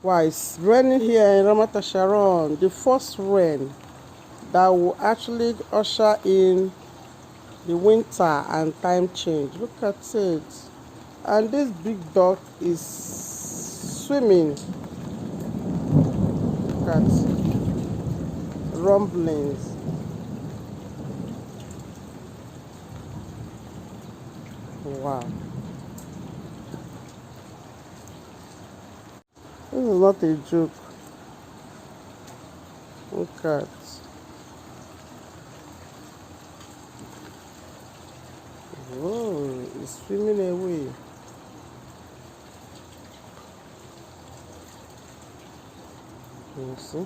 Wow, it's raining here in Ramat Hasharon. The first rain that will actually usher in the winter and time change. Look at it. And this big duck is swimming. Look at rumblings. Wow. This is not a joke. Look at. Whoa, it's swimming away. You see?